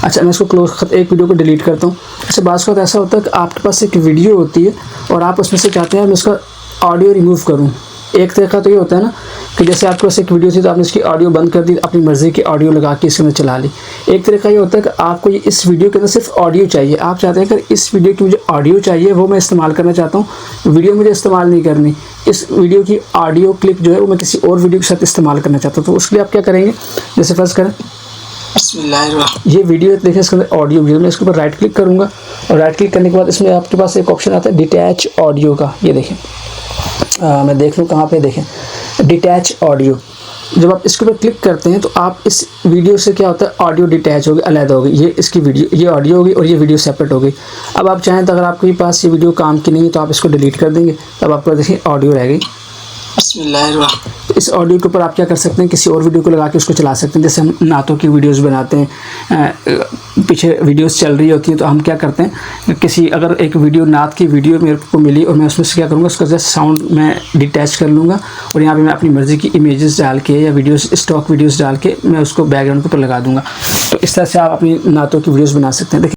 अच्छा, मैं इसको क्लोज, एक वीडियो को डिलीट करता हूँ। अच्छा, बात का ऐसा होता है कि आपके पास एक वीडियो होती है और आप उसमें से चाहते हैं मैं उसका ऑडियो रिमूव करूँ। एक तरीका तो ये होता है ना कि जैसे आपके पास एक वीडियो थी तो आपने इसकी ऑडियो बंद कर दी, अपनी मर्ज़ी की ऑडियो लगा के इसके अंदर चला ली। एक तरीका ये होता है कि आपको ये इस वीडियो के अंदर सिर्फ ऑडियो चाहिए, आप चाहते हैं कि इस वीडियो की मुझे ऑडियो चाहिए, वो मैं इस्तेमाल करना चाहता हूँ, वीडियो मुझे इस्तेमाल नहीं करनी, इस वीडियो की ऑडियो क्लिप जो है वो मैं किसी और वीडियो के साथ इस्तेमाल करना चाहता हूँ। तो उसके लिए आप क्या करेंगे, जैसे फर्स्ट करें ये वीडियो देखिए, इसके अंदर ऑडियो वीडियो, मैं इसके ऊपर राइट क्लिक करूँगा और राइट क्लिक करने के बाद इसमें आपके पास एक ऑप्शन आता है डिटैच ऑडियो का। ये देखें, मैं देख लूँ कहाँ पे, देखें डिटैच ऑडियो। जब आप इसके ऊपर क्लिक करते हैं तो आप इस वीडियो से क्या होता है, ऑडियो डिटैच होगी, अलग होगी, ये इसकी वीडियो, ये ऑडियो होगी और ये वीडियो सेपरेट होगी। अब आप चाहें तो अगर आपके पास ये वीडियो काम की नहीं है तो आप इसको डिलीट कर देंगे, तब आपको देखिए ऑडियो रह गई। तो इस ऑडियो के ऊपर आप क्या कर सकते हैं, किसी और वीडियो को लगा के उसको चला सकते हैं। जैसे हम नातों की वीडियोस बनाते हैं, पीछे वीडियोस चल रही होती हैं, तो हम क्या करते हैं, किसी अगर एक वीडियो नात की वीडियो मेरे को मिली और मैं उसमें से क्या करूँगा, उसका जस्ट साउंड मैं डिटैच कर लूँगा और यहाँ पे मैं अपनी मर्ज़ी की इमेजेस डाल के या वीडियोस, स्टॉक वीडियोस डाल के मैं उसको बैकग्राउंड के ऊपर लगा दूँगा। तो इस तरह से आप अपनी नातों की वीडियोज़ बना सकते हैं।